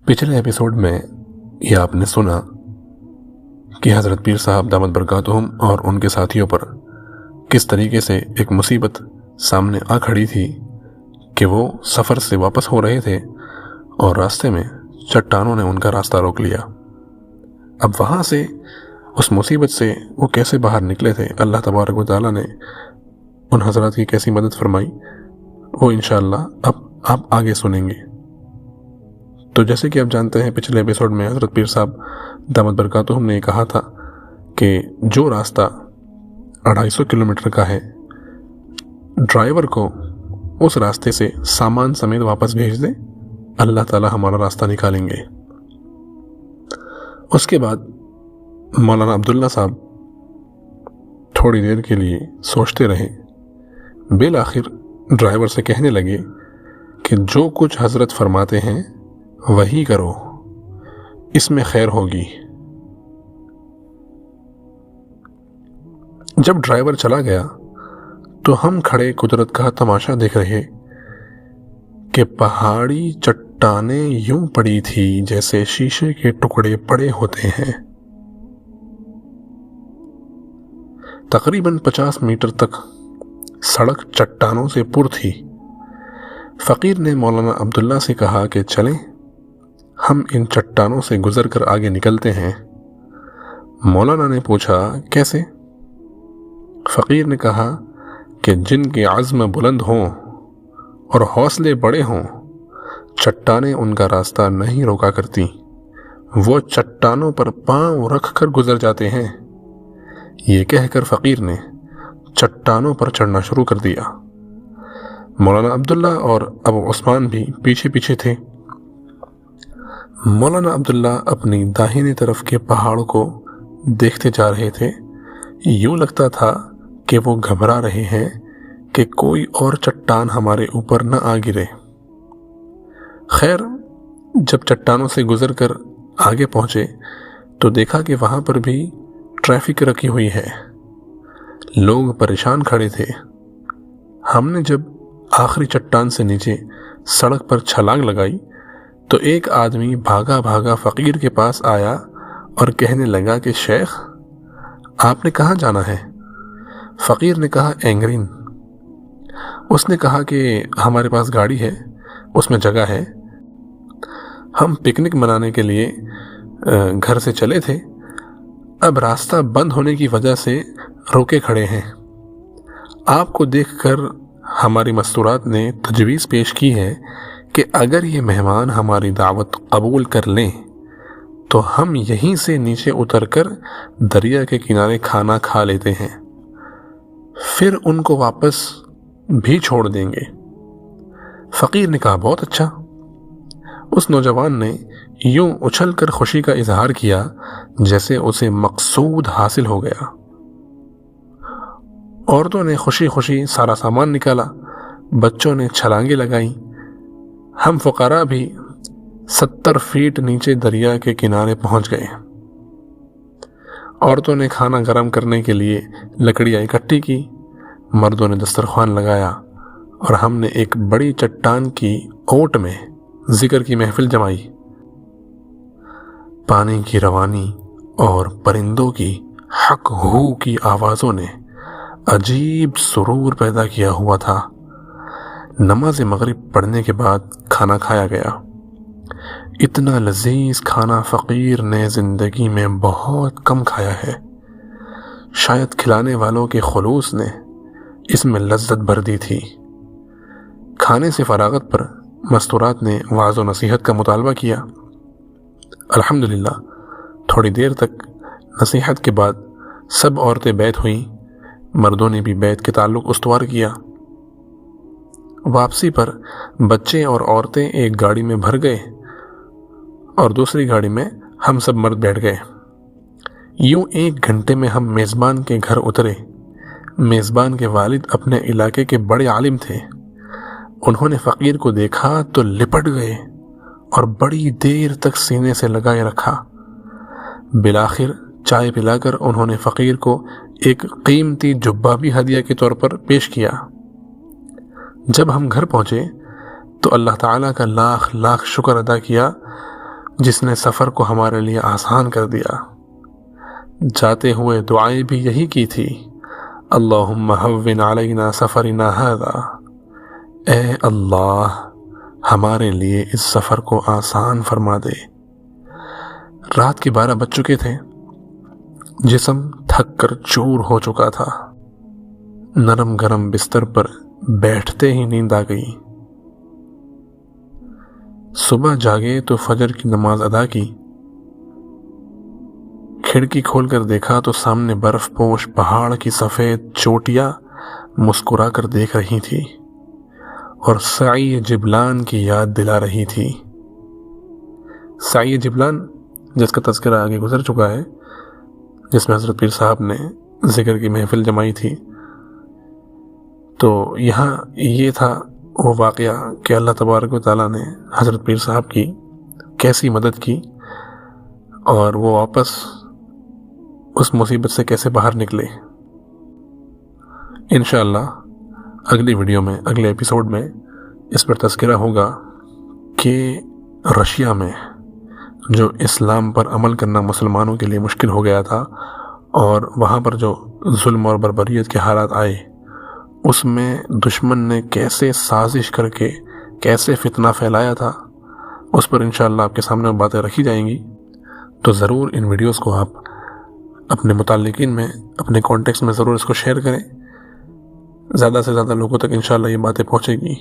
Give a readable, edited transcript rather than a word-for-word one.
پچھلے ایپیسوڈ میں یہ آپ نے سنا کہ حضرت پیر صاحب دامت برکاتہم اور ان کے ساتھیوں پر کس طریقے سے ایک مصیبت سامنے آ کھڑی تھی کہ وہ سفر سے واپس ہو رہے تھے اور راستے میں چٹانوں نے ان کا راستہ روک لیا۔ اب وہاں سے اس مصیبت سے وہ کیسے باہر نکلے تھے، اللہ تبارک و تعالیٰ نے ان حضرات کی کیسی مدد فرمائی، وہ انشاءاللہ اب آپ آگے سنیں گے۔ تو جیسے کہ آپ جانتے ہیں پچھلے ایپیسوڈ میں حضرت پیر صاحب دامت برکاتہم نے کہا تھا کہ جو راستہ 250 کلومیٹر کا ہے، ڈرائیور کو اس راستے سے سامان سمیت واپس بھیج دے، اللہ تعالی ہمارا راستہ نکالیں گے۔ اس کے بعد مولانا عبداللہ صاحب تھوڑی دیر کے لیے سوچتے رہے، بالآخر ڈرائیور سے کہنے لگے کہ جو کچھ حضرت فرماتے ہیں وہی کرو، اس میں خیر ہوگی۔ جب ڈرائیور چلا گیا تو ہم کھڑے قدرت کا تماشا دیکھ رہے کہ پہاڑی چٹانیں یوں پڑی تھی جیسے شیشے کے ٹکڑے پڑے ہوتے ہیں۔ تقریباً 50 میٹر تک سڑک چٹانوں سے پر تھی۔ فقیر نے مولانا عبداللہ سے کہا کہ چلیں ہم ان چٹانوں سے گزر کر آگے نکلتے ہیں۔ مولانا نے پوچھا کیسے؟ فقیر نے کہا کہ جن کے عزم بلند ہوں اور حوصلے بڑے ہوں، چٹانیں ان کا راستہ نہیں روکا کرتی، وہ چٹانوں پر پاؤں رکھ کر گزر جاتے ہیں۔ یہ کہہ کر فقیر نے چٹانوں پر چڑھنا شروع کر دیا۔ مولانا عبداللہ اور ابو عثمان بھی پیچھے پیچھے تھے۔ مولانا عبداللہ اپنی داہنی طرف کے پہاڑ کو دیکھتے جا رہے تھے، یوں لگتا تھا کہ وہ گھبرا رہے ہیں کہ کوئی اور چٹان ہمارے اوپر نہ آ گرے۔ خیر، جب چٹانوں سے گزر کر آگے پہنچے تو دیکھا کہ وہاں پر بھی ٹریفک رکھی ہوئی ہے، لوگ پریشان کھڑے تھے۔ ہم نے جب آخری چٹان سے نیچے سڑک پر چھلانگ لگائی تو ایک آدمی بھاگا بھاگا فقیر کے پاس آیا اور کہنے لگا کہ شیخ آپ نے کہاں جانا ہے؟ فقیر نے کہا اینگرین۔ اس نے کہا کہ ہمارے پاس گاڑی ہے، اس میں جگہ ہے، ہم پکنک منانے کے لیے گھر سے چلے تھے، اب راستہ بند ہونے کی وجہ سے روکے کھڑے ہیں۔ آپ کو دیکھ کر ہماری مستورات نے تجویز پیش کی ہے کہ اگر یہ مہمان ہماری دعوت قبول کر لیں تو ہم یہیں سے نیچے اتر کر دریا کے کنارے کھانا کھا لیتے ہیں، پھر ان کو واپس بھی چھوڑ دیں گے۔ فقیر نے کہا بہت اچھا۔ اس نوجوان نے یوں اچھل کر خوشی کا اظہار کیا جیسے اسے مقصود حاصل ہو گیا۔ عورتوں نے خوشی خوشی سارا سامان نکالا، بچوں نے چھلانگیں لگائیں، ہم فقراء بھی 70 فیٹ نیچے دریا کے کنارے پہنچ گئے۔ عورتوں نے کھانا گرم کرنے کے لیے لکڑیاں اکٹھی کی، مردوں نے دسترخوان لگایا اور ہم نے ایک بڑی چٹان کی اوٹ میں ذکر کی محفل جمائی۔ پانی کی روانی اور پرندوں کی حق ہو کی آوازوں نے عجیب سرور پیدا کیا ہوا تھا۔ نماز مغرب پڑھنے کے بعد کھانا کھایا گیا۔ اتنا لذیذ کھانا فقیر نے زندگی میں بہت کم کھایا ہے، شاید کھلانے والوں کے خلوص نے اس میں لذت بھر دی تھی۔ کھانے سے فراغت پر مستورات نے وعظ و نصیحت کا مطالبہ کیا۔ الحمدللہ تھوڑی دیر تک نصیحت کے بعد سب عورتیں بیت ہوئیں، مردوں نے بھی بیت کے تعلق استوار کیا۔ واپسی پر بچے اور عورتیں ایک گاڑی میں بھر گئے اور دوسری گاڑی میں ہم سب مرد بیٹھ گئے۔ یوں 1 گھنٹے میں ہم میزبان کے گھر اترے۔ میزبان کے والد اپنے علاقے کے بڑے عالم تھے، انہوں نے فقیر کو دیکھا تو لپٹ گئے اور بڑی دیر تک سینے سے لگائے رکھا۔ بالآخر چائے پلا کر انہوں نے فقیر کو ایک قیمتی جبہ بھی ہدیہ کے طور پر پیش کیا۔ جب ہم گھر پہنچے تو اللہ تعالیٰ کا لاکھ لاکھ شکر ادا کیا جس نے سفر کو ہمارے لیے آسان کر دیا۔ جاتے ہوئے دعائیں بھی یہی کی تھی، اللہم ہون علینا سفرنا ھذا، اے اللہ ہمارے لیے اس سفر کو آسان فرما دے۔ رات کے 12 بج چکے تھے، جسم تھک کر چور ہو چکا تھا۔ نرم گرم بستر پر بیٹھتے ہی نیند آ گئی۔ صبح جاگے تو فجر کی نماز ادا کی، کھڑکی کھول کر دیکھا تو سامنے برف پوش پہاڑ کی سفید چوٹیاں مسکرا کر دیکھ رہی تھی اور سعی جبلان کی یاد دلا رہی تھی۔ سعی جبلان جس کا تذکرہ آگے گزر چکا ہے، جس میں حضرت پیر صاحب نے ذکر کی محفل جمائی تھی، تو یہاں یہ تھا وہ واقعہ کہ اللہ تبارک و تعالیٰ نے حضرت پیر صاحب کی کیسی مدد کی اور وہ واپس اس مصیبت سے کیسے باہر نکلے۔ انشاءاللہ اگلی ویڈیو میں، اگلے ایپیسوڈ میں اس پر تذکرہ ہوگا کہ رشیا میں جو اسلام پر عمل کرنا مسلمانوں کے لیے مشکل ہو گیا تھا اور وہاں پر جو ظلم اور بربریت کے حالات آئے، اس میں دشمن نے کیسے سازش کر کے کیسے فتنہ پھیلایا تھا، اس پر انشاءاللہ آپ کے سامنے باتیں رکھی جائیں گی۔ تو ضرور ان ویڈیوز کو آپ اپنے متعلقین میں، اپنے کانٹیکٹس میں ضرور اس کو شیئر کریں، زیادہ سے زیادہ لوگوں تک انشاءاللہ یہ باتیں پہنچے گی۔